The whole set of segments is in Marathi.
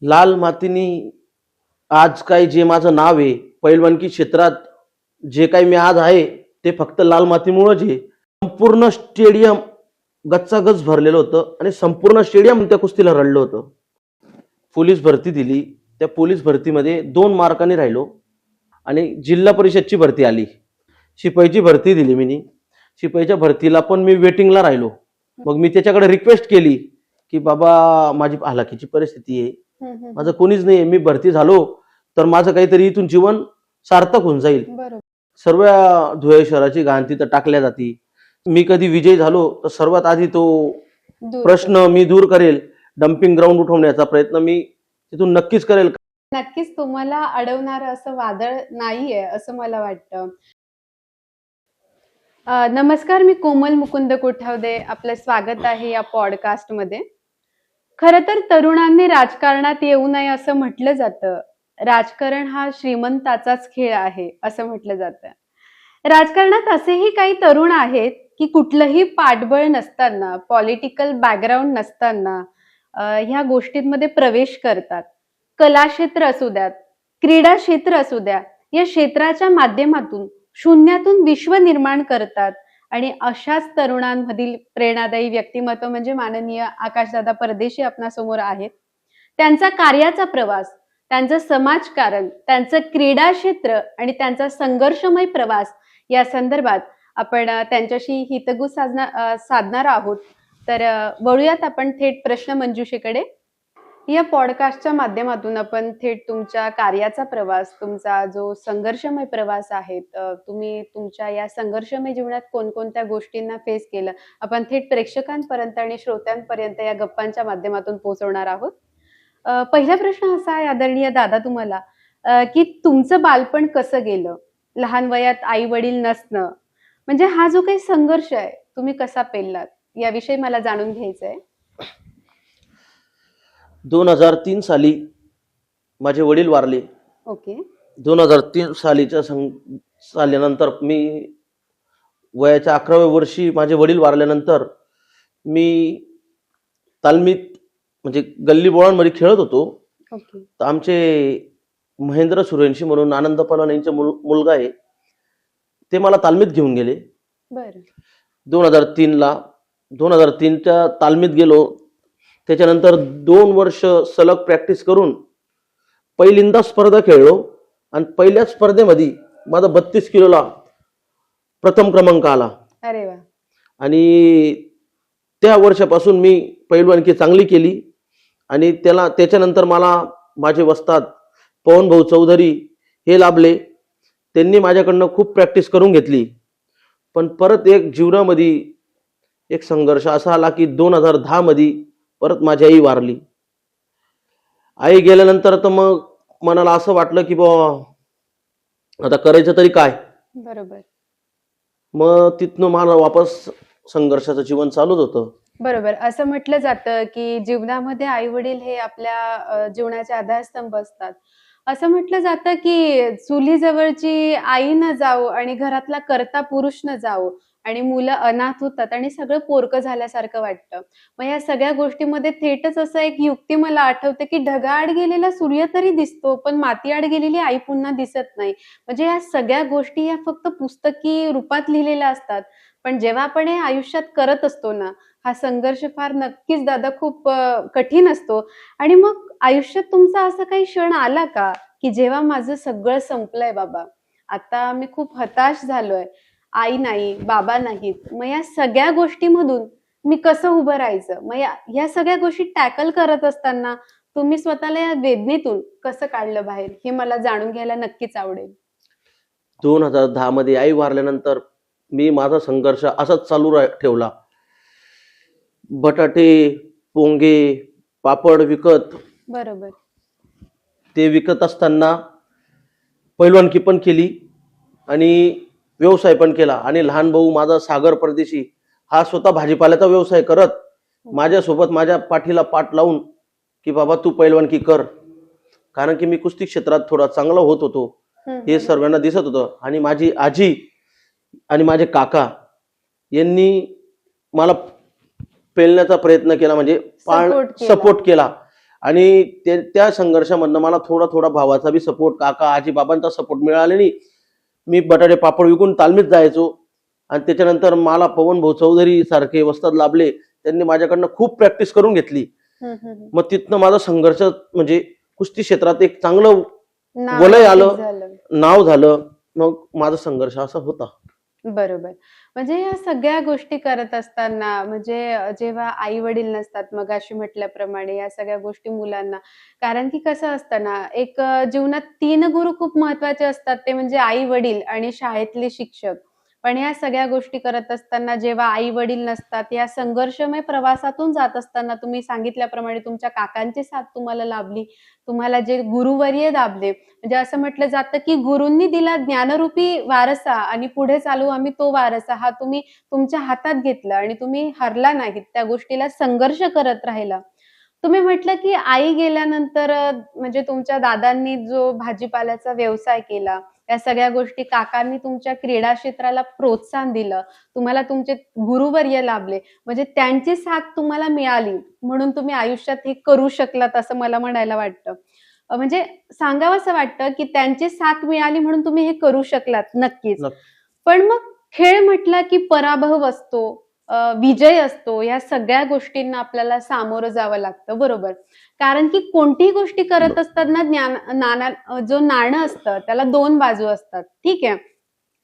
लाल मातीनी आज काय जे माझं नाव आहे पैलवानकी क्षेत्रात, जे काही मी आज आहे ते फक्त लाल मातीमुळेच आहे. संपूर्ण स्टेडियम गच्चागच भरलेलं होतं आणि संपूर्ण स्टेडियम त्या कुस्तीला रडलं होतं. पोलीस भरती दिली, त्या पोलीस भरतीमध्ये 2 मार्कांनी राहिलो आणि जिल्हा परिषदची भरती आली. शिपाईची भरती दिली मी. शिपाईच्या भरतीला पण मी वेटिंगला राहिलो. मग मी त्याच्याकडे रिक्वेस्ट केली की बाबा माझी हालाकीची परिस्थिती आहे, माझं कोणीच नाही, मी भरती झालो तर माझं काहीतरी इथून जीवन सार्थक होऊन जाईल. सर्व धुळे शहराची घाण तिथं टाकल्या जाती. मी कधी विजयी झालो तर सर्वात आधी तो प्रश्न मी दूर करेल. डम्पिंग ग्राउंड उठवण्याचा प्रयत्न मी तिथून नक्कीच करेल. नक्कीच तुम्हाला अडवणार असं वादळ नाहीये असं मला वाटतं. नमस्कार, मी कोमल मुकुंद कोठावदे. आपलं स्वागत आहे या पॉडकास्ट मध्ये. खरं तर तरुणांनी राजकारणात येऊ नये असं म्हटलं जातं. राजकारण हा श्रीमंताचाच खेळ आहे असं म्हटलं जातं. राजकारणात असेही काही तरुण आहेत की कुठलंही पाठबळ नसताना, पॉलिटिकल बॅकग्राऊंड नसताना ह्या गोष्टींमध्ये प्रवेश करतात. कला क्षेत्र असू द्यात, क्रीडा क्षेत्र असू द्या, या क्षेत्राच्या माध्यमातून शून्यातून विश्व निर्माण करतात. आणि अशाच तरुणांमधील प्रेरणादायी व्यक्तिमत्व म्हणजे माननीय आकाशदादा परदेशी आपणासमोर आहेत. त्यांचा कार्याचा प्रवास, त्यांचं समाजकारण, त्यांचं क्रीडा क्षेत्र आणि त्यांचा संघर्षमय प्रवास या संदर्भात आपण त्यांच्याशी हितगुज साधणार आहोत. तर वळूयात आपण थेट प्रश्न मंजुषेकडे. या पॉडकास्टच्या माध्यमातून आपण थेट तुमच्या कार्याचा प्रवास, तुमचा जो संघर्षमय प्रवास आहे, तुम्ही तुमच्या या संघर्षमय जीवनात कोणकोणत्या गोष्टींना फेस केलं, आपण थेट प्रेक्षकांपर्यंत आणि श्रोत्यांपर्यंत या गप्पांच्या माध्यमातून पोहोचवणार आहोत. पहिला प्रश्न असा आहे आदरणीय दादा तुम्हाला, की तुमचं बालपण कसं गेलं? लहान वयात आई वडील नसणं, म्हणजे हा जो काही संघर्ष आहे तुम्ही कसा पेललात याविषयी मला जाणून घ्यायचं आहे. 2003 साली माझे वडील वारले. ओके. 2003 साल्यानंतर मी वयाच्या 11व्या वर्षी माझे वडील वारल्यानंतर मी तालमीत म्हणजे गल्ली बोळांमध्ये खेळत होतो. ओके. तर आमचे महेंद्र सूर्यवंशी म्हणून आनंद पलवान यांचा मुलगा आहे, ते मला तालमीत घेऊन गेले. बरं. 2003च्या तालमीत गेलो. त्याच्यानंतर 2 वर्ष सलग प्रॅक्टिस करून पहिल्यांदा स्पर्धा खेळलो आणि पहिल्या स्पर्धेमध्ये माझा 32 किलोला प्रथम क्रमांक आला. अरे वा. आणि त्या वर्षापासून मी पैलवानकी चांगली केली. आणि त्याच्यानंतर मला माझे वस्ताद पवन भाऊ चौधरी हे लाभले. त्यांनी माझ्याकडनं खूप प्रॅक्टिस करून घेतली. पण परत एक जीवनामध्ये एक संघर्ष असा आला की 2010 मध्ये परत माझी आई वारली. आई गेल्यानंतर तर मग मनाला असं वाटलं की बाबा आता करायचं तरी काय. बरोबर. मग तिथनं मला वापस संघर्षाचं जीवन चालूच होतं. बरोबर. असं म्हटलं जातं की जीवनामध्ये आई वडील हे आपल्या जीवनाचे आधारस्तंभ असतात. असं म्हटलं जातं की चुलीजवळची आई न जावो आणि घरातला कर्ता पुरुष न जावो आणि मुलं अनाथ होतात आणि सगळं पोरकं झाल्यासारखं वाटतं. मग या सगळ्या गोष्टीमध्ये थेटच असं एक युक्ती मला आठवते की ढगाआड गेलेला सूर्य तरी दिसतो, पण मातीआड गेलेली आई पुन्हा दिसत नाही. म्हणजे या सगळ्या गोष्टी या फक्त पुस्तकी रूपात लिहिलेल्या असतात. पण जेव्हा आपण हे आयुष्यात करत असतो ना, हा संघर्ष फार नक्कीच दादा खूप कठीण असतो. आणि मग आयुष्यात तुमचा असा काही क्षण आला का की जेव्हा माझं सगळं संपलंय बाबा, आता मी खूप हताश झालोय, आई नाही, बाबा नाहीत, मग या सगळ्या गोष्टीमधून मी कसं उभं राहायचं? मग या सगळ्या गोष्टी टॅकल करत असताना तुम्ही स्वतःला या वेदनेतून कसं काढलं बाहेर, हे मला जाणून घ्यायला नक्कीच आवडेल. 2010 मध्ये आई वारल्यानंतर मी माझा संघर्ष असाच चालू ठेवला. बटाटे, पोंगे, पापड विकत. बरोबर. ते विकत असताना पैलवानकी पण केली आणि व्यवसाय पण केला. आणि लहान भाऊ माझा सागर परदेशी हा स्वतः भाजीपाल्याचा व्यवसाय करत माझ्यासोबत माझ्या पाठीला पाठ लावून की बाबा तू पैलवानकी कर, कारण की मी कुस्ती क्षेत्रात थोडा चांगला होत होतो हे सर्वांना दिसत होतं. आणि माझी आजी आणि माझे काका यांनी मला पेलण्याचा प्रयत्न केला, म्हणजे सपोर्ट केला. आणि त्या संघर्षामधनं मला थोडा थोडा भावाचा बी सपोर्ट, काका आजी बाबांचा सपोर्ट मिळाला नाही. मी बटाटे पापड विकून तालमीत जायचो आणि त्याच्यानंतर मला पवन भाऊ चौधरी सारखे वस्ताद लाभले, त्यांनी माझ्याकडनं खूप प्रॅक्टिस करून घेतली. मग तिथनं माझा संघर्ष म्हणजे कुस्ती क्षेत्रात एक चांगलं वलय आलं, झालं. नाव झालं. मग माझा संघर्ष असा होता. बरोबर. म्हणजे या सगळ्या गोष्टी करत असताना म्हणजे जेव्हा आई वडील नसतात मगाशी म्हटल्याप्रमाणे या सगळ्या गोष्टी मुलांना, कारण की कसं असतं ना, एक जीवनात 3 गुरु खूप महत्वाचे असतात, ते म्हणजे आई वडील आणि शाळेतले शिक्षक. पण या सगळ्या गोष्टी करत असताना जेव्हा आई वडील नसतात, या संघर्षमय प्रवासातून जात असताना तुम्ही सांगितल्याप्रमाणे तुमच्या काकांची साथ तुम्हाला लाभली, तुम्हाला जे गुरुवर्य लाभले, म्हणजे असं म्हटलं जातं की गुरूंनी दिला ज्ञानरूपी वारसा आणि पुढे चालू आम्ही तो वारसा हा तुम्ही तुमच्या हातात घेतला आणि तुम्ही हरला नाहीत, त्या गोष्टीला संघर्ष करत राहिला. तुम्ही म्हटलं की आई गेल्यानंतर म्हणजे तुमच्या दादांनी जो भाजीपाल्याचा व्यवसाय केला, या सगळ्या गोष्टी काकांनी तुमच्या क्रीडा क्षेत्राला प्रोत्साहन दिलं, तुम्हाला तुमचे गुरुवर्य लाभले, म्हणजे त्यांची साथ तुम्हाला मिळाली म्हणून तुम्ही आयुष्यात हे करू शकलात असं मला म्हणायला वाटतं. म्हणजे सांगावंसं वाटतं की त्यांची साथ मिळाली म्हणून तुम्ही हे करू शकलात नक्कीच. नक्की. पण मग खेळ म्हटला की पराभव असतो, विजय असतो, या सगळ्या गोष्टींना आपल्याला सामोरं जावं लागतं, बरोबर? कारण की कोणतीही गोष्टी करत असताना जो नाणं असतं त्याला 2 बाजू असतात, ठीक आहे?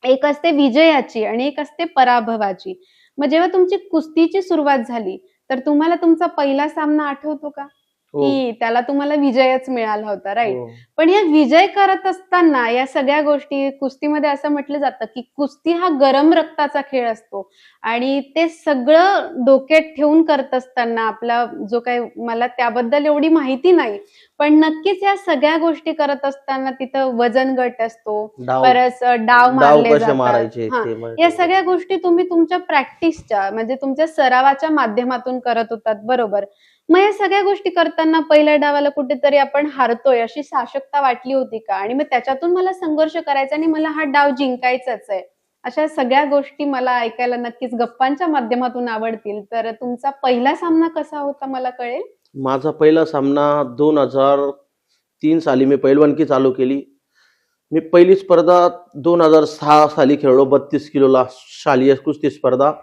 एक असते विजयाची आणि एक असते पराभवाची. मग जेव्हा तुमची कुस्तीची सुरुवात झाली, तर तुम्हाला तुमचा पहिला सामना आठवतो का? हो, की त्याला तुम्हाला विजयच मिळाला होता, राइट? हो. पण या विजय करत असताना या सगळ्या गोष्टी कुस्तीमध्ये असं म्हटलं जातं की कुस्ती हा गरम रक्ताचा खेळ असतो आणि ते सगळं डोक्यात ठेवून करत असताना आपला जो काही, मला त्याबद्दल एवढी माहिती नाही, पण नक्कीच या सगळ्या गोष्टी करत असताना तिथं वजन गट असतो, डाव परत डाव डाव मारले कसे जातात. मारायचे हा, ते या माहिती. सगळ्या गोष्टी तुम्ही तुमच्या प्रॅक्टिसच्या म्हणजे तुमच्या सरावाच्या माध्यमातून करत होतात, बरोबर? मग या सगळ्या गोष्टी करताना पहिल्या डावाला कुठेतरी आपण हारतोय अशी साशक्ता वाटली होती का? आणि मग त्याच्यातून मला संघर्ष करायचा आणि मला हा डाव जिंकायचाच आहे. अशा सगळ्या गोष्टी मला ऐकायला नक्कीच गप्पांच्या माध्यमातून आवडतील. तर तुमचा पहिला सामना कसा होता मला कळेल? माझा पहिला सामना 2003 साली मी पैलवानकी चालू केली. मी पहिली स्पर्धा 2006 साली खेळलो. 32 किलोला शालेय कुस्ती स्पर्धा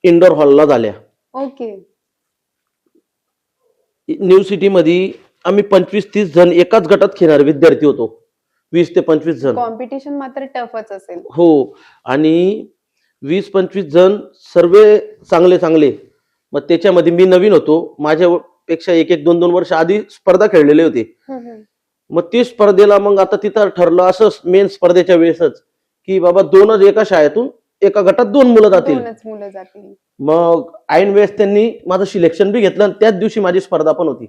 इंडोर हॉलला झाल्या. ओके. न्यू सिटी मध्ये आम्ही 25-30 जण एकाच गटात खेळणारे विद्यार्थी होतो. 20 ते 25 जण. कॉम्पिटिशन मात्र टफच असेल. हो, आणि 20-25 जण सर्व चांगले चांगले. मग त्याच्यामध्ये मी नवीन होतो. माझ्यापेक्षा 1-2 वर्ष आधी स्पर्धा खेळलेले होते. मग ती स्पर्धेला मग आता तिथं ठरलं असं मेन स्पर्धेच्या वेळेसच की बाबा 2च एका शाळेतून एका गटात 2 मुलं जातील. 2च मुलं जातील. मग ऐन वेळेस त्यांनी माझं सिलेक्शन बी घेतलं आणि त्याच दिवशी माझी स्पर्धा पण होती.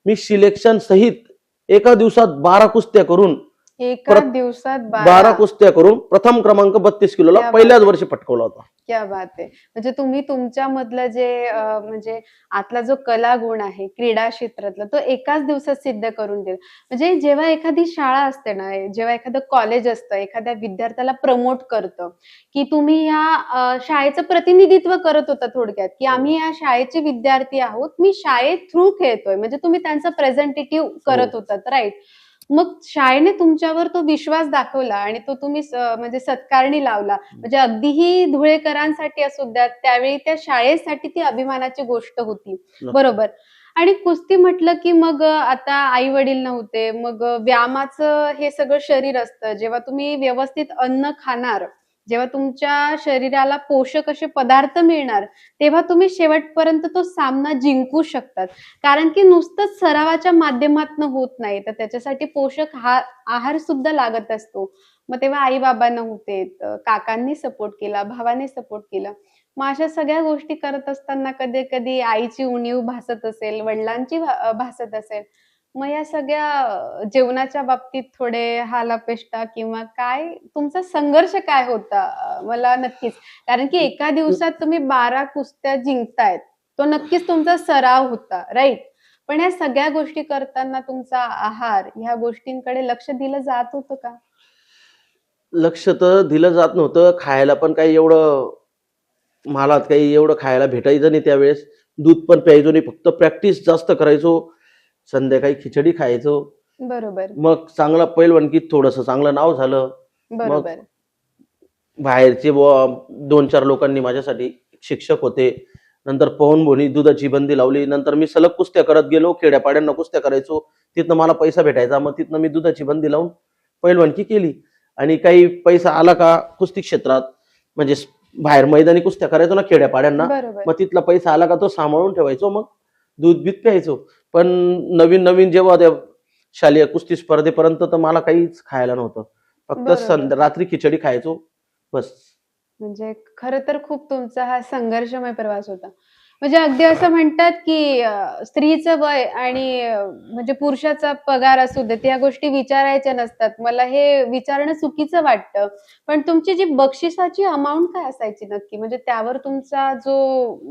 मी सिलेक्शन सहित एका दिवसात 12 कुस्त्या करून एका दिवसात 12 कुस्त्या करून प्रथम क्रमांक 32 किलोला क्या पहिल्याच बात वर्षी पटकवला होता. क्या बात आहे. म्हणजे तुम्ही तुमच्यामधलं जे म्हणजे आतला जो कला गुण आहे क्रीडा क्षेत्रातला, तो एकाच दिवसात सिद्ध करून दिला. म्हणजे जेव्हा एखादी शाळा असते ना, जेव्हा एखादं कॉलेज असतं, एखाद्या विद्यार्थ्याला प्रमोट करतं, की तुम्ही या शाळेचं प्रतिनिधित्व करत होता थोडक्यात, की आम्ही या शाळेचे विद्यार्थी आहोत, मी शाळेत थ्रू खेळतोय, म्हणजे तुम्ही त्यांचं प्रेझेंटेटिव्ह करत होतात, राईट? मग शाळेने तुमच्यावर तो विश्वास दाखवला आणि तो तुम्ही म्हणजे सत्कारणी लावला. म्हणजे अगदीही धुळेकरांसाठी असू द्या, त्यावेळी त्या शाळेसाठी ती अभिमानाची गोष्ट होती, बरोबर? आणि कुस्ती म्हटलं की मग आता आई वडील नव्हते, मग व्यायामाचं हे सगळं शरीर असतं. जेव्हा तुम्ही व्यवस्थित अन्न खाणार, जेव्हा तुमच्या शरीराला पोषक असे पदार्थ मिळणार, तेव्हा तुम्ही शेवटपर्यंत तो सामना जिंकू शकतात. कारण की नुसतंच सरावाच्या माध्यमातून होत नाही, तर त्याच्यासाठी पोषक आहार सुद्धा लागत असतो. मग तेव्हा आई बाबा नव्हते, काकांनी सपोर्ट केला, भावाने सपोर्ट केला. मग अशा सगळ्या गोष्टी करत असताना कधी कधी आईची उणीव भासत असेल, वडिलांची भासत असेल, मग या सगळ्या जेवणाच्या बाबतीत थोडे हाल-अपेष्टा किंवा काय तुमचा संघर्ष काय होता? मला नक्कीच, कारण की एका दिवसात तुम्ही 12 कुस्त्या जिंकतायत, तो नक्कीच तुमचा सराव होता, राईट? पण या सगळ्या गोष्टी करताना तुमचा आहार, ह्या गोष्टींकडे लक्ष दिलं जात होतं का? लक्ष तर दिलं जात नव्हतं. खायला पण काही एवढं मला काही एवढं खायला भेटायचं नाही त्यावेळेस. दूध पण प्यायचो नाही, फक्त प्रॅक्टिस जास्त करायचो. संध्याकाळी खिचडी खायचो. बरोबर, मग चांगला पैलवानकीत थोडंसं चांगलं नाव झालं. मग बरोबर. बाहेरचे बुवा 2-4 लोकांनी माझ्यासाठी शिक्षक होते. नंतर पवनभोनी दुधाची बंदी लावली. नंतर मी सलग कुस्त्या करत गेलो. खेड्यापाड्यांना कुस्त्या करायचो. तिथनं मला पैसा भेटायचा. मग तिथनं मी दुधाची बंदी लावून पैलवानकी केली. आणि काही पैसा आला का कुस्ती क्षेत्रात, म्हणजे बाहेर मैदानी कुस्त्या करायचो ना खेड्यापाड्यांना, बरोबर. मग तिथला पैसा आला का तो सांभाळून ठेवायचो. मग दूध बीत प्यायचो. पण नवीन नवीन जेव्हा त्या शालेय कुस्ती स्पर्धेपर्यंत तर मला काहीच खायला नव्हतं. फक्त बरोबर. रात्री खिचडी खायचो बस. म्हणजे खरं तर खूप तुमचा हा संघर्षमय प्रवास होता. म्हणजे अगदी असं म्हणतात, की स्त्रीचं वय आणि म्हणजे पुरुषाचा पगार असू देत, या गोष्टी विचारायच्या नसतात. मला हे विचारणं चुकीचं वाटतं. पण तुमची जी बक्षिसाची अमाउंट काय असायची नक्की? म्हणजे त्यावर तुमचा जो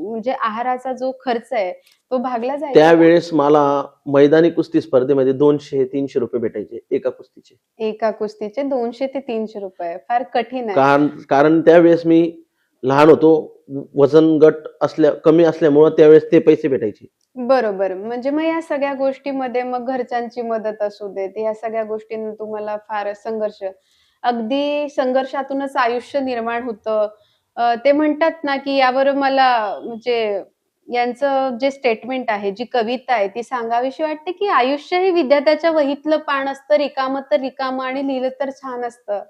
म्हणजे आहाराचा जो खर्च आहे, तो भागला जायचा का? त्यावेळेस मला मैदानी कुस्ती स्पर्धेमध्ये 200-300 रुपये भेटायचे एका कुस्तीचे. एका कुस्तीचे 200 ते 300 रुपये. फार कठीण आहे. कारण कारण त्यावेळेस मी लहान होतो. वजन गट कमी असल्यामुळं त्यावेळेस ते पैसे भेटायचे. बरोबर. म्हणजे मग या सगळ्या गोष्टीमध्ये मग घरच्यांची मदत असू देत, या सगळ्या गोष्टींना तुम्हाला फार संघर्ष, अगदी संघर्षातूनच आयुष्य निर्माण होतं. ते म्हणतात ना, की यावर मला म्हणजे यांचं जे स्टेटमेंट आहे, जी कविता आहे, ती सांगावीशी वाटते, की आयुष्य हे विधात्याच्या वहीतलं पान असतं, रिकामं तर रिकामं आणि लिहिलं तर छान असतं.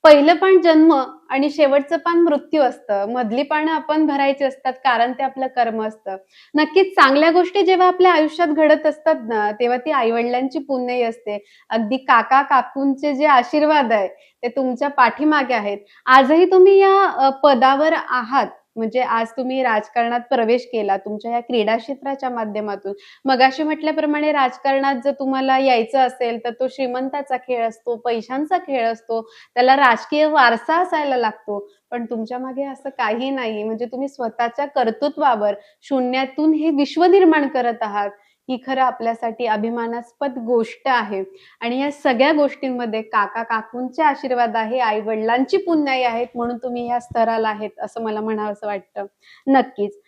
पहिलं पान जन्म आणि शेवटचं पान मृत्यू असतं. मधली पानं आपण भरायची असतात, कारण ते आपलं कर्म असतं. नक्कीच चांगल्या गोष्टी जेव्हा आपल्या आयुष्यात घडत असतात ना, तेव्हा ती आई-वडिलांची पुण्याई असते. अगदी काका-काकूंचे जे आशीर्वाद आहे, ते तुमच्या पाठीमागे आहेत. आजही तुम्ही या पदावर आहात. म्हणजे आज तुम्ही राजकारणात प्रवेश केला तुमच्या या क्रीडा क्षेत्राच्या माध्यमातून. मगाशी म्हटल्याप्रमाणे राजकारणात जर तुम्हाला यायचं असेल, तर तो श्रीमंताचा खेळ असतो, पैशांचा खेळ असतो. त्याला राजकीय वारसा असायला लागतो. पण तुमच्या मागे असं काही नाही. म्हणजे तुम्ही स्वतःच्या कर्तृत्वावर शून्यातून हे विश्व निर्माण करत आहात. ही खरं आपल्यासाठी अभिमानास्पद गोष्ट आहे. आणि या सगळ्या गोष्टींमध्ये काका-काकूंचे आशीर्वाद आहे, आई-वडिलांची पुण्याई आहेत, म्हणून तुम्ही या स्तराला आहेत, असं मला म्हणावंसं वाटतं. नक्कीच.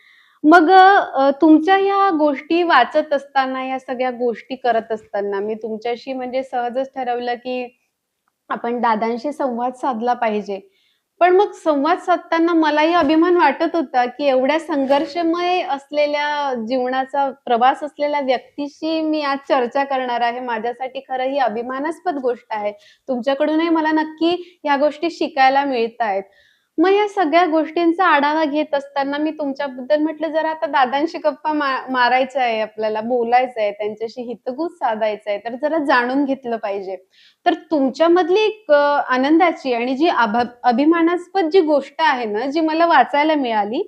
मग तुमच्या ह्या गोष्टी वाचत असताना, या सगळ्या गोष्टी करत असताना मी तुमच्याशी म्हणजे सहजच ठरवलं, की आपण दादांशी संवाद साधला पाहिजे. पण मग संवाद साधताना मलाही अभिमान वाटत होता, की एवढ्या संघर्षमय असलेल्या जीवनाचा प्रवास असलेल्या व्यक्तीशी मी आज चर्चा करणार आहे. माझ्यासाठी खरं ही अभिमानास्पद गोष्ट आहे. तुमच्याकडूनही मला नक्की ह्या गोष्टी शिकायला मिळतायत. मग या सगळ्या गोष्टींचा आढावा घेत असताना मी तुमच्याबद्दल म्हटलं, जरा आता दादांशी गप्पा मारायच्या आहे आपल्याला, बोलायचं आहे, त्यांच्याशी हितगुज साधायचं आहे, तर जरा जाणून घेतलं पाहिजे. तर तुमच्यामधली एक आनंदाची आणि जी अभिमानास्पद जी गोष्ट आहे ना, जी मला वाचायला मिळाली,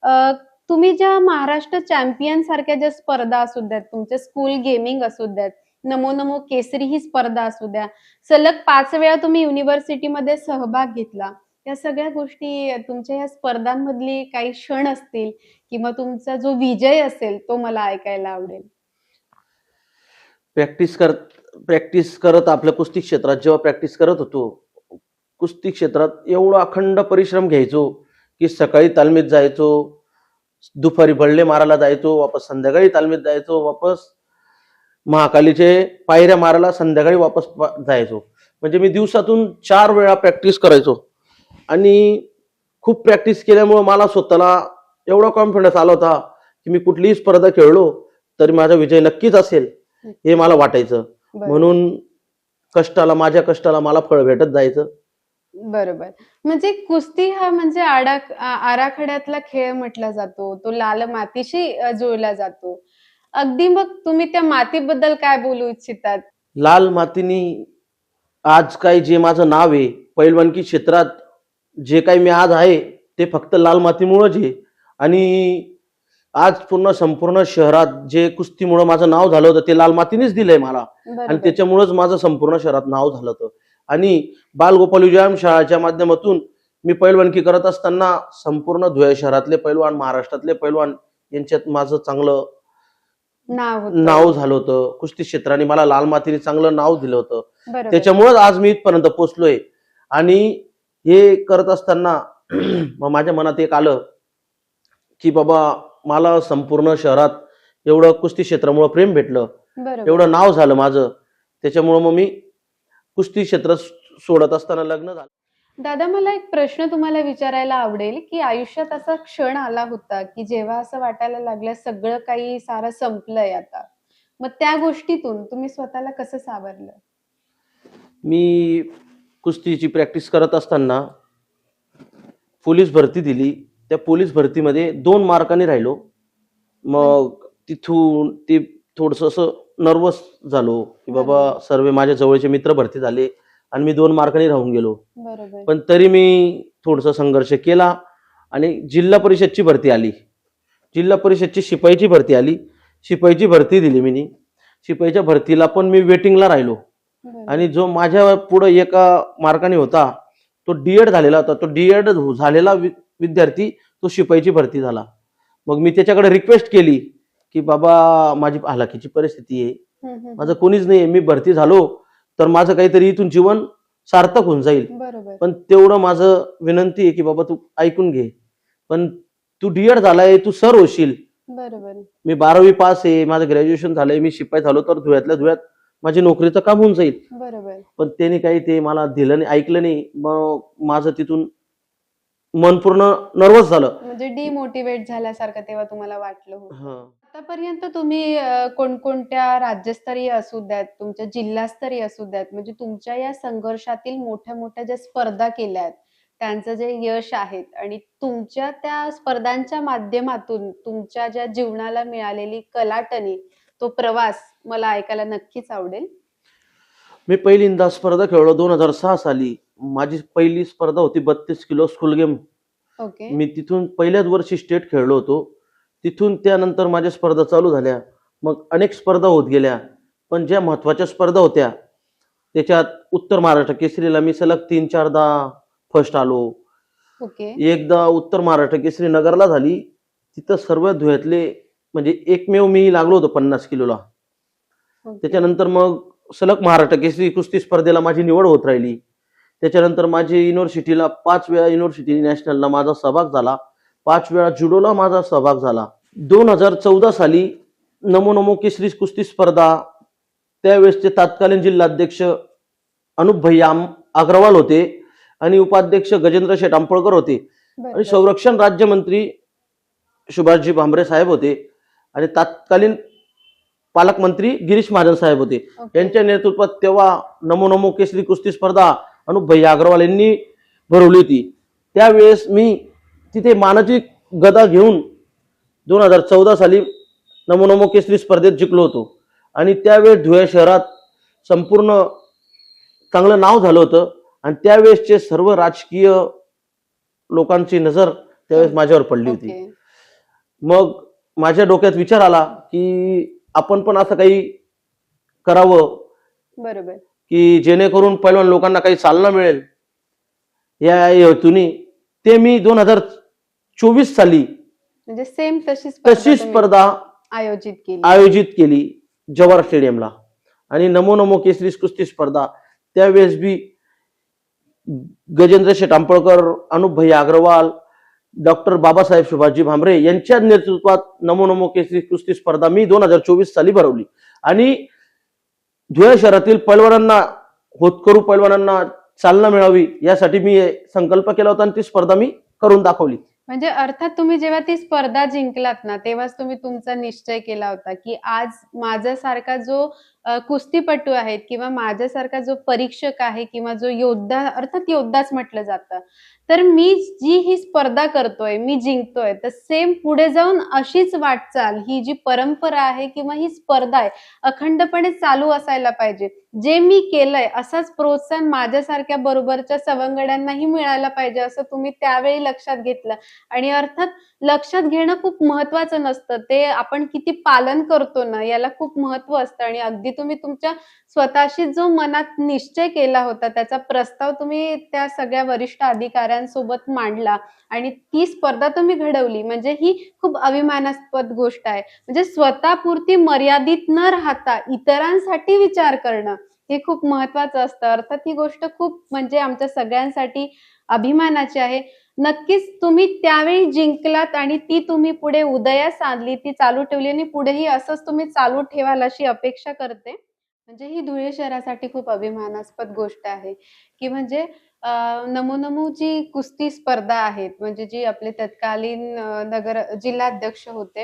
अ, तुम्ही ज्या महाराष्ट्र चॅम्पियन सारख्या ज्या स्पर्धा असू द्यात, तुमचे स्कूल गेमिंग असू द्यात, नमो नमो केसरी ही स्पर्धा असू द्या, सलग 5 वेळा तुम्ही युनिव्हर्सिटीमध्ये सहभाग घेतला. या सगळ्या गोष्टी तुमच्या या स्पर्धांमधली काही क्षण असतील किंवा तुमचा जो विजय असेल, तो मला ऐकायला आवडेल. प्रॅक्टिस करत आपल्या कुस्ती क्षेत्रात जेव्हा प्रॅक्टिस करत होतो, कुस्ती क्षेत्रात एवढा अखंड परिश्रम घ्यायचो, की सकाळी तालमीत जायचो, दुपारी बळले मारायला जायचो, वापस संध्याकाळी तालमीत जायचो, वापस महाकालीचे पायऱ्या मारायला संध्याकाळी वापस जायचो. म्हणजे मी दिवसातून 4 वेळा प्रॅक्टिस करायचो. आणि खूप प्रॅक्टिस केल्यामुळे मला स्वतःला एवढा कॉन्फिडन्स आला होता, की मी कुठलीही स्पर्धा खेळलो तरी माझा विजय नक्कीच असेल, हे मला वाटायचं. बरोबर. म्हणून माझ्या कष्टाला मला फळ भेटत जायचं. बरोबर. म्हणजे कुस्ती हा म्हणजे आराखड्यातला खेळ म्हटला जातो. तो लाल मातीशी जुळला जातो. अगदी मग तुम्ही त्या मातीबद्दल काय बोलू इच्छितात? लाल मातीनी आज काही जे माझं नाव आहे पैलवानकी क्षेत्रात, जे काही मी आज आहे ते फक्त लाल मातीमुळेच आहे. आणि आज संपूर्ण शहरात जे कुस्तीमुळे माझं नाव झालं होतं ते लाल मातीनेच दिलंय मला. आणि बरोबर. त्याच्यामुळेच माझं संपूर्ण शहरात नाव झालं होतं. आणि बालगोपाल व्यायाम शाळाच्या माध्यमातून मी पैलवानकी करत असताना संपूर्ण धुळे शहरातले पैलवान, महाराष्ट्रातले पैलवान यांच्यात माझं चांगलं नाव झालं होतं. कुस्ती क्षेत्राने मला लाल मातीने चांगलं नाव दिलं होतं. बरोबर. त्याच्यामुळेच आज मी इथपर्यंत पोहोचलोय. आणि हे करत असताना मग माझ्या मनात एक आलं, की बाबा मला संपूर्ण शहरात एवढं कुस्ती क्षेत्रामुळे प्रेम भेटलं, बरोबर. एवढं नाव झालं माझं, त्याच्यामुळं मग मी कुस्ती क्षेत्र सोडत असताना लग्न झालं. दादा, मला एक प्रश्न तुम्हाला विचारायला आवडेल, की आयुष्यात असा क्षण आला होता, की जेव्हा असं वाटायला लागलं सगळं काही सारं संपलंय आता. मग त्या गोष्टीतून तुम्ही स्वतःला कसं सावरलं? मी कुस्तीची प्रॅक्टिस करत असताना पोलीस भरती दिली. त्या पोलीस भरतीमध्ये 2 मार्कांनी राहिलो. मग तिथून ते थोडंसं असं नर्वस झालो, की बाबा सर्व माझ्या जवळचे मित्र भरती झाले आणि मी 2 मार्कांनी राहून गेलो. बरोबर. पण तरी मी थोडंसं संघर्ष केला आणि जिल्हा परिषदची भरती आली. जिल्हा परिषदची शिपाईची भरती आली. शिपाईची भरती दिली मी. शिपाईच्या भरतीला पण मी वेटिंगला राहिलो बरोबर. आणि जो माझ्या पुढे एका मार्काने होता तो डीएड झालेला होता. तो डीएड झालेला विद्यार्थी तो शिपाईची भरती झाला. मग मी त्याच्याकडे रिक्वेस्ट केली की बाबा माझी हालाकीची परिस्थिती आहे, माझं कोणीच नाही, मी भरती झालो तर माझं काहीतरी इथून जीवन सार्थक होऊन जाईल. बरोबर. पण तेवढं माझं विनंती आहे की बाबा तू ऐकून घे, पण तू डीएड झालाय, तू सर होशील. बरोबर. मी 12वी पास आहे, माझं ग्रॅज्युएशन झालंय, मी शिपाई झालो तर धुळ्यातल्या धुळ्यात माझी नोकरीचं काम होऊन जाईल. बरोबर. पण त्याने काही ते मला दिलं नाही, ऐकलं नाही. मग माझं तिथून मन पूर्ण नर्वस झालं. म्हणजे डिमोटिवेट झाल्यासारखं तेव्हा तुम्हाला वाटलं होतं. हं. आतापर्यंत तुम्ही कोणकोणत्या राज्यस्तरीय असू द्यात, तुमच्या जिल्हास्तरीय असू द्यात, म्हणजे तुमच्या या संघर्षातील मोठ्या मोठ्या ज्या स्पर्धा केल्या आहेत, त्यांचं जे यश आहेत आणि तुमच्या त्या स्पर्धांच्या माध्यमातून तुमच्या ज्या जीवनाला मिळालेली कलाटणी, तो प्रवास मला ऐकायला नक्कीच आवडेल. मी पहिल्यांदा स्पर्धा खेळलो 2006 साली. माझी पहिली स्पर्धा होती 32 किलो स्कूल गेम. ओके. मी तिथून पहिल्याच वर्षी स्टेट खेळलो होतो. तिथून त्यानंतर माझ्या स्पर्धा चालू झाल्या. मग अनेक स्पर्धा होत गेल्या. पण ज्या महत्वाच्या स्पर्धा होत्या त्याच्यात उत्तर महाराष्ट्र केसरीला मी सलग 3-4दा फर्स्ट आलो. ओके. एकदा उत्तर महाराष्ट्र केसरी नगरला झाली. तिथं सर्व धुळ्यातले म्हणजे एकमेव मी लागलो होतो 50 किलोला. ओके. त्याच्यानंतर मग सलग महाराष्ट्र केसरी कुस्ती स्पर्धेला माझी निवड होत राहिली. त्याच्यानंतर माझी युनिव्हर्सिटीला 5 वेळा युनिव्हर्सिटी नॅशनलला माझा सहभाग झाला. 5 वेळा जुडोला माझा सहभाग झाला. 2014 साली नमो नमो केसरी कुस्ती स्पर्धा, त्यावेळेसचे तत्कालीन जिल्हाध्यक्ष अनुप भैया अग्रवाल होते आणि उपाध्यक्ष गजेंद्र शेठ आंपळकर होते आणि बरोबर. संरक्षण राज्यमंत्री सुभाषजी भामरे साहेब होते आणि तत्कालीन पालकमंत्री गिरीश महाजन साहेब होते. ओके. यांच्या नेतृत्वात तेव्हा नमो नमो केसरी कुस्ती स्पर्धा अनुप भैया अग्रवाल यांनी भरवली होती. त्यावेळेस मी तिथे मानाची गदा घेऊन 2014 साली नमो नमो केसरी स्पर्धेत जिंकलो होतो आणि त्यावेळेस धुळे शहरात संपूर्ण चांगलं नाव झालं होतं आणि त्यावेळेसचे सर्व राजकीय लोकांची नजर त्यावेळेस माझ्यावर पडली होती. ओके. मग माझ्या डोक्यात विचार आला की आपण पण असं काही करावं बरोबर. की जेणेकरून पहिलवान लोकांना काही चालना मिळेल या हेतूने ते मी 2024 साली म्हणजे सेम तशी तशी तुम्ही स्पर्धा आयोजित केली. जवाहर स्टेडियमला आणि नमो नमो केसरी कुस्ती स्पर्धा त्यावेळेस बी गजेंद्र शेठ आंपळकर, अनुप भैया अग्रवाल, डॉक्टर बाबासाहेब सुभाषजी भामरे यांच्या नेतृत्वात नमो नमो केसरी कुस्ती स्पर्धा मी 2024 साली भरवली आणि धुळे शहरातील पैलवानांना, होतकरू पैलवानांना चालना मिळावी यासाठी मी संकल्प केला होता आणि ती स्पर्धा मी करून दाखवली. म्हणजे अर्थात तुम्ही जेव्हा ती स्पर्धा जिंकलात ना, तेव्हाच तुम्ही तुमचा निश्चय केला होता की आज माझ्यासारखा जो कुस्तीपटू आहेत किंवा माझ्यासारखा जो परीक्षक आहे किंवा जो योद्धा, अर्थात योद्धाच म्हटलं जातं, तर मी जी ही स्पर्धा करतोय, मी जिंकतोय, तर सेम पुढे जाऊन अशीच वाटचाल, ही जी परंपरा आहे किंवा ही स्पर्धा आहे अखंडपणे चालू असायला पाहिजे. जे मी केलंय असाच प्रोत्साहन माझ्यासारख्या बरोबरच्या सवंगड्यांनाही मिळायला पाहिजे, असं तुम्ही त्यावेळी लक्षात घेतलं. आणि अर्थात लक्षात घेणं खूप महत्वाचं नसतं, ते आपण किती पालन करतो ना याला खूप महत्व असतं. आणि अगदी तुम्ही तुमच्या स्वतःशी जो मनात निश्चय केला होता त्याचा प्रस्ताव तुम्ही त्या सगळ्या वरिष्ठ अधिकाऱ्यांसोबत मांडला आणि ती स्पर्धा तुम्ही घडवली, म्हणजे ही खूप अभिमानास्पद गोष्ट आहे. म्हणजे स्वतःपुरती मर्यादित न राहता इतरांसाठी विचार करणं हे खूप महत्वाचं असतं. अर्थात ही गोष्ट खूप म्हणजे आमच्या सगळ्यांसाठी अभिमानाची आहे. नक्कीच तुम्ही त्यावेळी जिंकलात आणि ती तुम्ही पुढे उदयास आणली, ती चालू ठेवली आणि पुढेही असंच तुम्ही चालू ठेवाल अशी अपेक्षा करते. म्हणजे ही धुळे शहरासाठी खूप अभिमानास्पद गोष्ट आहे, की म्हणजे अ, नमो-नमो जी कुस्ती स्पर्धा आहेत, म्हणजे जी आपले तत्कालीन नगर जिल्हाध्यक्ष होते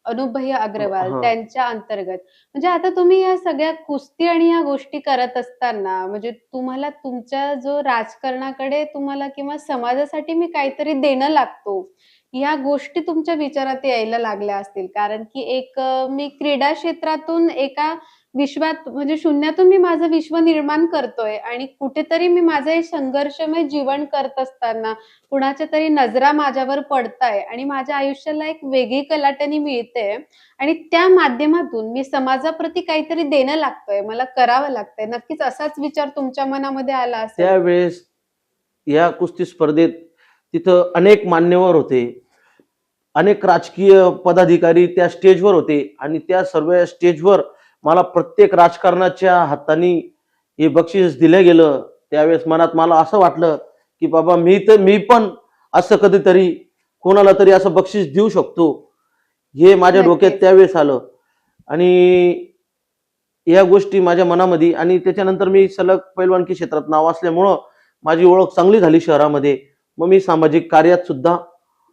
अनूपभैया अग्रवाल हा. त्यांच्या अंतर्गत. म्हणजे आता तुम्ही या सगळ्या कुस्ती आणि या गोष्टी करत असताना म्हणजे तुम्हाला तुमच्या जो राजकारणाकडे तुम्हाला किंवा समाजासाठी मी काहीतरी देणं लागतो, ह्या गोष्टी तुमच्या विचारात यायला लागल्या असतील. कारण की एक मी क्रीडा क्षेत्रातून एका विश्वात म्हणजे शून्यातून मी माझं विश्व निर्माण करतोय आणि कुठेतरी मी माझं हे संघर्षमय जीवन करत असताना कुणाच्या तरी नजरा माझ्यावर पडताय आणि माझ्या आयुष्याला एक वेगळी कलाटणी मिळते आणि त्या माध्यमातून मी समाजाप्रती काहीतरी देणं लागतंय, मला करावं लागतंय. नक्कीच असाच विचार तुमच्या मनामध्ये आला असेल. त्यावेळेस या कुस्ती स्पर्धेत तिथं अनेक मान्यवर होते, अनेक राजकीय पदाधिकारी त्या स्टेजवर होते आणि त्या सर्व स्टेजवर मला प्रत्येक राजकारणाच्या हाताने हे बक्षीस दिलं गेलं. त्यावेळेस मनात मला असं वाटलं की बाबा मी पण असं कधीतरी कोणाला तरी असं बक्षीस देऊ शकतो, हे माझ्या डोक्यात नक्कीच. त्यावेळेस आलं. आणि या गोष्टी माझ्या मनामध्ये आणि त्याच्यानंतर मी सलग पैलवानकी क्षेत्रात नाव असल्यामुळं माझी ओळख चांगली झाली शहरामध्ये. मग मी सामाजिक कार्यात सुद्धा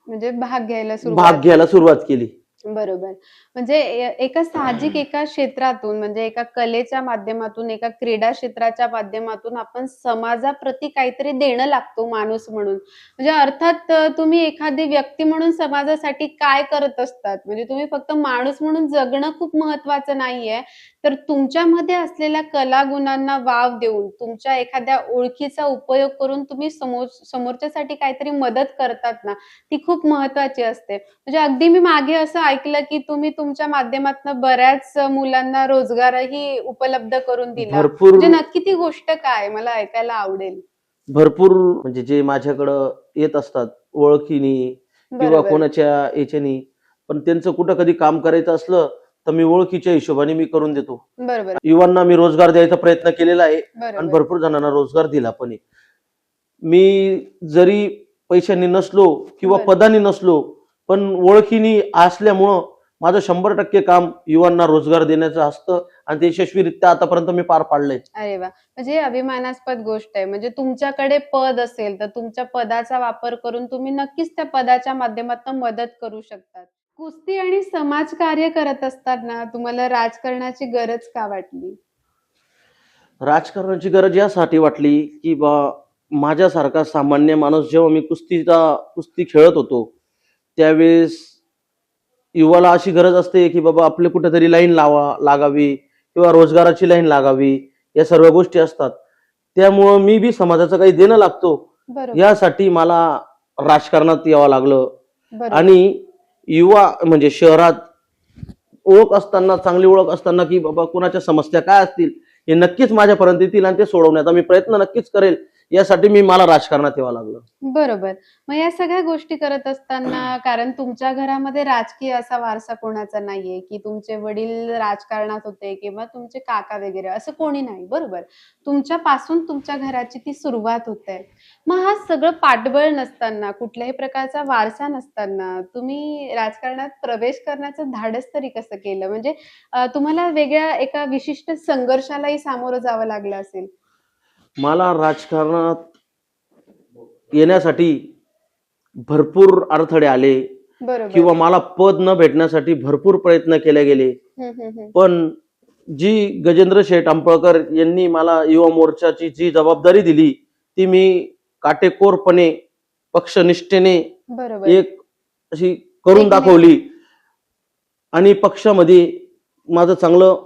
म्हणजे भाग घ्यायला भाग सुरुवात घ्यायला सुरुवात केली. बरोबर. म्हणजे एका साहजिक एका क्षेत्रातून म्हणजे एका कलेच्या माध्यमातून, एका क्रीडा क्षेत्राच्या माध्यमातून आपण समाजाप्रती काहीतरी देणं लागतो माणूस म्हणून. म्हणजे अर्थात तुम्ही एखादी व्यक्ती म्हणून समाजासाठी काय करत असतात, म्हणजे तुम्ही फक्त माणूस म्हणून जगणं खूप महत्त्वाचं नाहीये. तर तुमच्यामध्ये असलेल्या कलागुणांना वाव देऊन, तुमच्या एखाद्या ओळखीचा उपयोग करून तुम्ही समोरच्यासाठी काहीतरी मदत करतात ना, ती खूप महत्त्वाची असते. म्हणजे अगदी मी मागे असं ऐकलं, की तुम्ही तुमच्या माध्यमातनं बऱ्याच मुलांना रोजगारही उपलब्ध करून दिला. भरपूर म्हणजे नक्की ती गोष्ट काय? मला ऐकायला आवडेल. भरपूर म्हणजे जे माझ्याकडं येत असतात ओळखीनी किंवा बरोबर, कोणाच्या याच्यानी, पण त्यांचं कुठं कधी काम करायचं असलं तर मी ओळखीच्या हिशोबाने मी करून देतो. बरोबर, युवांना मी रोजगार द्यायचा प्रयत्न केलेला आहे आणि बरोबर. भरपूर जणांना रोजगार दिला पण आहे. मी जरी पैशांनी नसलो किंवा बरं. पदानी नसलो, पण ओळखीनी असल्यामुळं माझं 100% काम युवांना रोजगार देण्याचं असतं आणि ते यशस्वीरित्या आतापर्यंत मी पार पाडलंय. अरे वाह! म्हणजे अभिमानास्पद गोष्ट आहे. म्हणजे तुमच्याकडे पद असेल, तर तुमच्या पदाचा वापर करून तुम्ही नक्कीच त्या पदाच्या माध्यमातून मदत करू शकतात. कुस्ती आणि समाजकार्य करत असताना तुम्हाला राजकारणाची गरज का वाटली? राजकारणाची गरज यासाठी वाटली की माझ्यासारखा सामान्य माणूस जेव्हा मी कुस्ती खेळत होतो, त्यावेळेस युवाला अशी गरज असते की बाबा आपले कुठेतरी लाईन लागावी किंवा रोजगाराची लाईन लागावी, या सर्व गोष्टी असतात. त्यामुळं मी बी समाजाचं काही देणं लागतो बरोबर, यासाठी मला राजकारणात यावं लागलं. बरोबर. आणि युवा म्हणजे शहरात ओळख असताना, चांगली ओळख असताना की बाबा कोणाच्या समस्या काय असतील हे नक्कीच माझ्यापर्यंत येतील आणि ते सोडवण्याचा मी प्रयत्न नक्कीच करेल. यासाठी मला राजकारणात यावं लागलं. बरोबर. मग या सगळ्या गोष्टी करत असताना कारण तुमच्या घरामध्ये राजकीय असा वारसा कोणाचा नाहीये, की तुमचे वडील राजकारणात होते किंवा तुमचे काका वगैरे असं कोणी नाही, बरोबर. तुमच्यापासून तुमच्या घराची ती सुरुवात होते. मग हा सगळं पाठबळ नसताना, कुठल्याही प्रकारचा वारसा नसताना तुम्ही राजकारणात प्रवेश करण्याचं धाडस तरी कसं केलं? म्हणजे तुम्हाला वेगळ्या एका विशिष्ट संघर्षालाही सामोरं जावं लागलं असेल. मला राजकारणात येण्यासाठी भरपूर अडथळे आले बरोबर. किंवा मला पद न भेटण्यासाठी भरपूर प्रयत्न केले गेले. हं, हं, हं. पण जी गजेंद्र शेठ अंपळकर यांनी मला युवा मोर्चाची जी जबाबदारी दिली, ती मी काटेकोरपणे, पक्षनिष्ठेने बरोबर. एक अशी करून एक दाखवली आणि पक्षामध्ये माझं चांगलं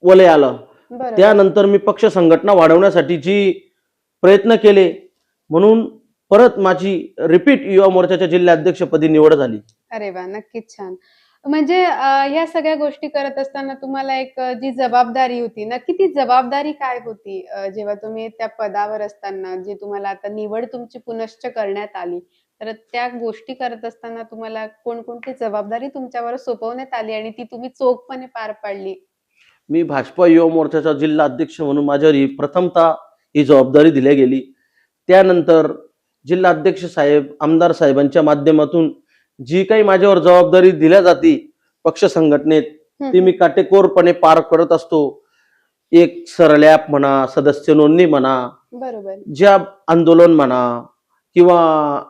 वलय आलं. बरोबर. त्यानंतर मी पक्ष संघटना वाढवण्यासाठी जी प्रयत्न केले, म्हणून परत माझी रिपीट युवा मोर्चाच्या जिल्हाध्यक्षपदी निवड झाली. अरे वाह! नक्कीच छान. म्हणजे ह्या सगळ्या गोष्टी करत असताना तुम्हाला एक जी जबाबदारी होती, नक्की ती जबाबदारी काय होती? जेव्हा तुम्ही त्या पदावर असताना, जे तुम्हाला आता निवड तुमची पुनश्च करण्यात आली, तर त्या गोष्टी करत असताना तुम्हाला कोणकोणती जबाबदारी तुमच्यावर सोपवण्यात आली आणि ती तुम्ही चोखपणे पार पाडली? मी भाजपा युवा मोर्चाचा जिल्हा अध्यक्ष म्हणून माझ्यावर प्रथमतः ही जबाबदारी दिली गेली. त्यानंतर जिल्हा अध्यक्ष साहेब, आमदार साहेबांच्या माध्यमातून जी काही माझ्यावर जबाबदारी दिल्या जाते पक्ष संघटनेत, ती मी काटेकोरपणे पार करत असतो. एक सरळ ॲप म्हणा, सदस्य नोंदणी म्हणा, बरोबर. ज्या आंदोलन म्हणा, किंवा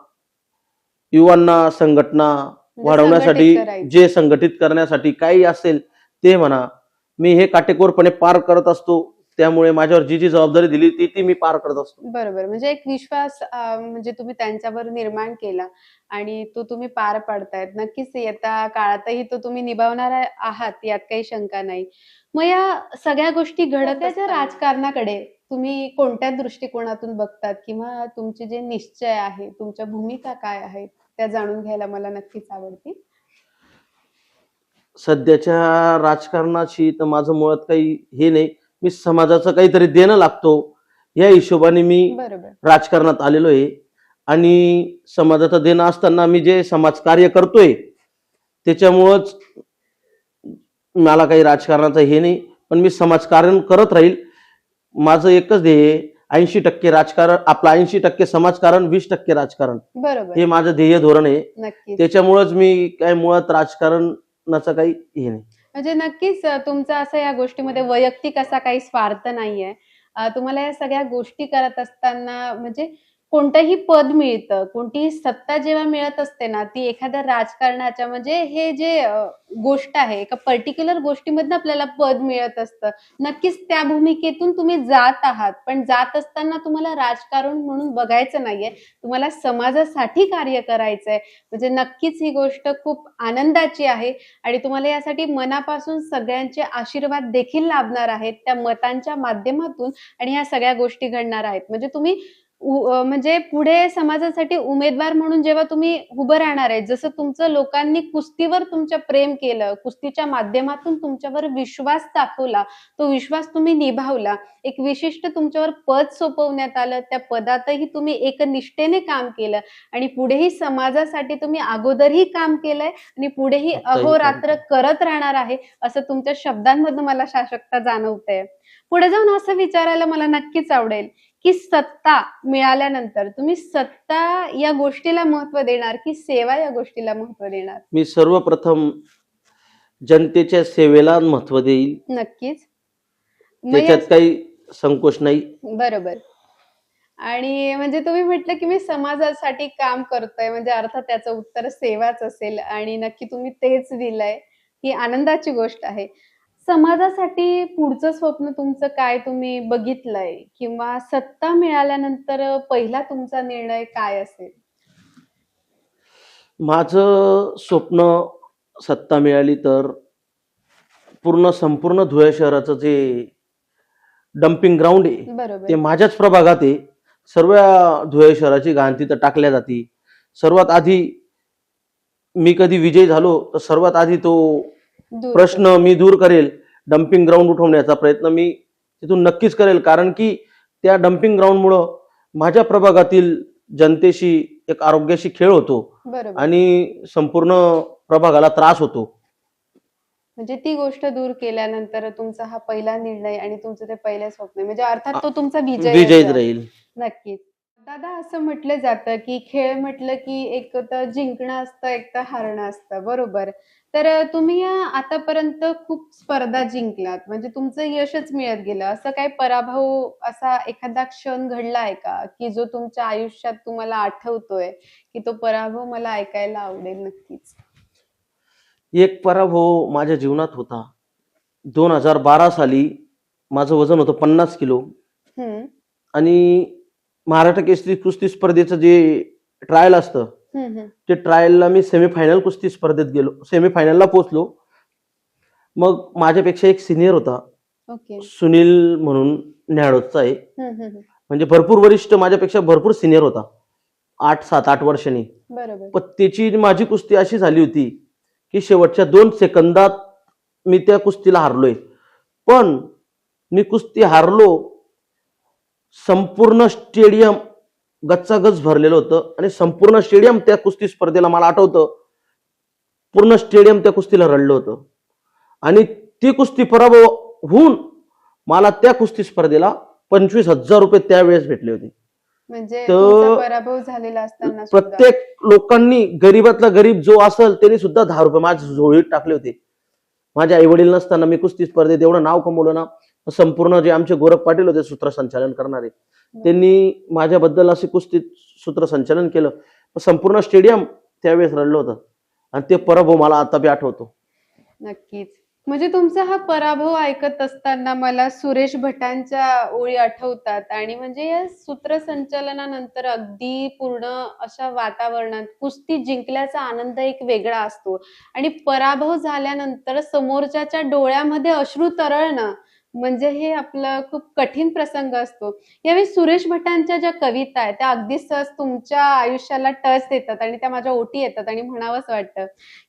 युवांना संघटना म्हणजे वाढवण्यासाठी, संघटित करायचं. जे संघटित करण्यासाठी काही असेल ते म्हणा, मी हे काटेकोरपणे पार करत असतो. त्यामुळे माझ्यावर जी जी जबाबदारी दिली ती ती मी पार करत असतो. बरोबर. म्हणजे एक विश्वास म्हणजे तुम्ही त्यांच्यावर निर्माण केला आणि तो तुम्ही पार पाडतायत. नक्कीच येत्या काळातही तो तुम्ही निभावणार आहात, यात काही शंका नाही. मग या सगळ्या गोष्टी घडत त्याच्या राजकारणाकडे तुम्ही कोणत्या दृष्टिकोनातून बघतात, किंवा तुमचे जे निश्चय आहे, तुमच्या भूमिका काय आहेत, त्या जाणून घ्यायला मला नक्कीच आवडतील. सध्याच्या राजकारणाशी तर माझं मुळात काही हे नाही. मी समाजाचं काहीतरी देणं लागतो या हिशोबाने मी बरोबर. राजकारणात आलेलो आहे. आणि समाजाचं देणं असताना मी जे समाजकार्य करतोय त्याच्यामुळंच मला काही राजकारणाचं हे नाही, पण मी समाजकारण करत राहील. माझं एकच ध्येय आहे, 80% राजकारण आपलं, 80% समाजकारण, 20% राजकारण, बरोबर. हे माझं ध्येय धोरण आहे. नक्कीच. त्याच्यामुळंच मी काय मुळात राजकारणाचं काही हे नाही. म्हणजे नक्कीच तुमचा असं या गोष्टीमध्ये वैयक्तिक असा काही स्वार्थ नाहीये. तुम्हाला या सगळ्या गोष्टी करत असताना म्हणजे कोणतंही पद मिळतं, कोणतीही सत्ता जेव्हा मिळत असते ना, ती एखाद्या राजकारणाच्या म्हणजे हे जे गोष्ट आहे, एका पर्टिक्युलर गोष्टीमधनं आपल्याला पद मिळत असतं. नक्कीच त्या भूमिकेतून तुम्ही जात आहात, पण जात असताना तुम्हाला राजकारण म्हणून बघायचं नाहीये. तुम्हाला समाजासाठी कार्य करायचंय. म्हणजे नक्कीच ही गोष्ट खूप आनंदाची आहे आणि तुम्हाला यासाठी मनापासून सगळ्यांचे आशीर्वाद देखील लाभणार आहेत. त्या मतांच्या माध्यमातून आणि ह्या सगळ्या गोष्टी घडणार आहेत. म्हणजे तुम्ही म्हणजे पुढे समाजासाठी उमेदवार म्हणून जेव्हा तुम्ही उभं राहणार आहे, जसं तुमचं लोकांनी कुस्तीवर तुमच्या प्रेम केलं, कुस्तीच्या माध्यमातून तुमच्यावर विश्वास दाखवला, तो विश्वास तुम्ही निभावला, एक विशिष्ट तुमच्यावर पद सोपवण्यात आलं, त्या पदातही तुम्ही एकनिष्ठेने काम केलं आणि पुढेही समाजासाठी तुम्ही अगोदरही काम केलंय आणि पुढेही अहोरात्र करत राहणार आहे, असं तुमच्या शब्दांमधून मला शाश्वतता जाणवतंय. पुढे जाऊन असं विचारायला मला नक्कीच आवडेल, की सत्ता मिळाल्यानंतर तुम्ही सत्ता या गोष्टीला महत्व देणार की सेवा या गोष्टीला महत्व देणार? मी सर्वप्रथम जनतेच्या सेवेला महत्व देईल. नक्कीच. मग या- त्याच्यात काही संकोच नाही. बरोबर. आणि म्हणजे तुम्ही म्हटलं की मी समाजासाठी काम करतोय, म्हणजे अर्थात त्याचं उत्तर सेवाच असेल आणि नक्की तुम्ही तेच दिलंय. ही आनंदाची गोष्ट आहे. समाजासाठी पुढचं स्वप्न तुमचं काय तुम्ही बघितलंय, किंवा सत्ता मिळाल्यानंतर पहिला तुमचा निर्णय काय असेल? माझं स्वप्न, सत्ता मिळाली तर संपूर्ण धुळे शहराचं जे डम्पिंग ग्राउंड आहे ते बरोबर. माझ्याच प्रभागात आहे. सर्व धुळे शहराची घाण तिथं टाकल्या जाते. सर्वात आधी मी कधी विजयी झालो तर सर्वात आधी तो दूर. प्रश्न मी दूर करेल. डम्पिंग ग्राउंड उठवण्याचा प्रयत्न मी तिथून नक्कीच करेल, कारण की त्या डम्पिंग ग्राउंडमुळं माझ्या प्रभागातील जनतेशी, एक आरोग्याशी खेळ होतो बरोबर. आणि संपूर्ण प्रभागाला त्रास होतो. म्हणजे ती गोष्ट दूर केल्यानंतर तुमचा हा पहिला निर्णय आणि तुमचं ते पहिलं स्वप्न आहे. म्हणजे अर्थात तो तुमचा विजय विजयीच असेल. राहील. नक्कीच. दादा, असं म्हटलं जातं की खेळ म्हटलं की एक तर जिंकणं असतं, एक तर हारणं असतं, बरोबर? तर तुम्ही या आतापर्यंत खूप स्पर्धा जिंकलात, म्हणजे तुमचं यशच मिळत गेलं. असं काही पराभव, असा एखादा क्षण घडला आहे का, की जो तुमच्या आयुष्यात तुम्हाला आठवतोय, की तो पराभव मला ऐकायला आवडेल नक्कीच? एक पराभव माझ्या जीवनात होता. 2012 साली माझं वजन होतं 50 किलो हम्म. आणि महाराष्ट्र केसरी कुस्ती स्पर्धेचं जे ट्रायल असतं हम्म. हम्म. ते ट्रायलला मी सेमीफायनल कुस्ती स्पर्धेत गेलो, सेमीफायनलला पोहोचलो. मग माझ्यापेक्षा एक सिनियर होता, ओके. सुनील म्हणून, न्याडोदचा आहे. हम्म. हम्म. म्हणजे भरपूर वरिष्ठ, माझ्यापेक्षा भरपूर सिनियर होता, 7-8 वर्षांनी. बरोबर. पण त्याची माझी कुस्ती अशी झाली होती की शेवटच्या 2 सेकंदात मी त्या कुस्तीला हारलोय. पण मी कुस्ती हारलो, संपूर्ण स्टेडियम गच्चागच भरलेलं होतं आणि संपूर्ण स्टेडियम त्या कुस्ती स्पर्धेला, मला आठवतं, पूर्ण स्टेडियम त्या कुस्तीला रडलं होतं. आणि ती कुस्ती पराभव होऊन मला त्या कुस्ती स्पर्धेला 25,000 रुपये त्यावेळेस भेटले होते. म्हणजे तर तुमचा पराभव झालेला असताना सुद्धा. प्रत्येक लोकांनी, गरीबातला गरीब जो असेल त्याने सुद्धा 10 रुपये माझ्या झोळीत टाकले होते. माझे आई वडील नसताना मी कुस्ती स्पर्धेत एवढं नाव कमवलं ना, संपूर्ण जे आमचे गोरख पाटील होते सूत्रसंचालन करणारे, त्यांनी माझ्याबद्दल असे कुस्तीत सूत्रसंचालन केलं. संपूर्ण स्टेडियम त्यावेळेस रडलं होतं आणि ते पराभव मला आता बी आठवतो. नक्कीच. म्हणजे तुमचा हा पराभव ऐकत असताना मला सुरेश भटांच्या ओळी आठवतात आणि म्हणजे या सूत्रसंचालनानंतर अगदी पूर्ण अशा वातावरणात कुस्ती जिंकल्याचा आनंद एक वेगळा असतो आणि पराभव झाल्यानंतर समोरच्याच्या डोळ्यामध्ये अश्रू तरळणं म्हणजे हे आपलं खूप कठीण प्रसंग असतो. यावेळी सुरेश भटांच्या ज्या कविता आहेत त्या अगदी सहज तुमच्या आयुष्याला टच देतात आणि त्या माझ्या ओठी येतात आणि म्हणावंसं वाटतं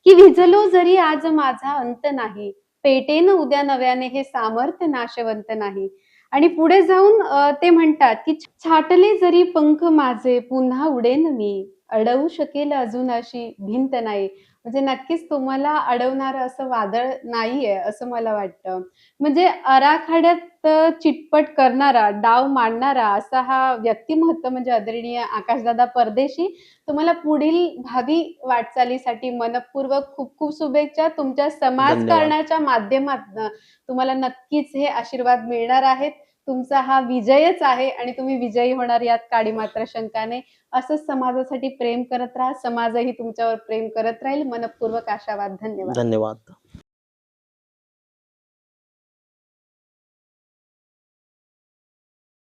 की विझलो जरी आज माझा अंत नाही, पेटेन उद्या नव्याने हे सामर्थ्य नाशवंत नाही. आणि पुढे जाऊन ते म्हणतात की छाटले जरी पंख माझे पुन्हा उडेन मी, अडवू शकेल अजून अशी भिंत नाही. म्हणजे नक्कीच तुम्हाला अडवणारं असं वादळ नाहीये असं मला वाटतं. म्हणजे आराखड्यात चिटपट करणारा, डाव मांडणारा असा हा व्यक्तिमत्व म्हणजे आदरणीय आकाशदादा परदेशी. तुम्हाला पुढील भावी वाटचालीसाठी मनःपूर्वक खूप खूप शुभेच्छा. तुमच्या धन्यवाद. समाजकारणाच्या माध्यमातून तुम्हाला नक्कीच हे आशीर्वाद मिळणार आहेत. तुमचा हा विजयच आहे आणि तुम्ही विजयी होणार यात काडी मात्र शंका नाही. असंच समाजासाठी प्रेम करत राहा, समाजही तुमच्यावर प्रेम करत राहील. मनःपूर्वक आशावाद. धन्यवाद. धन्यवाद.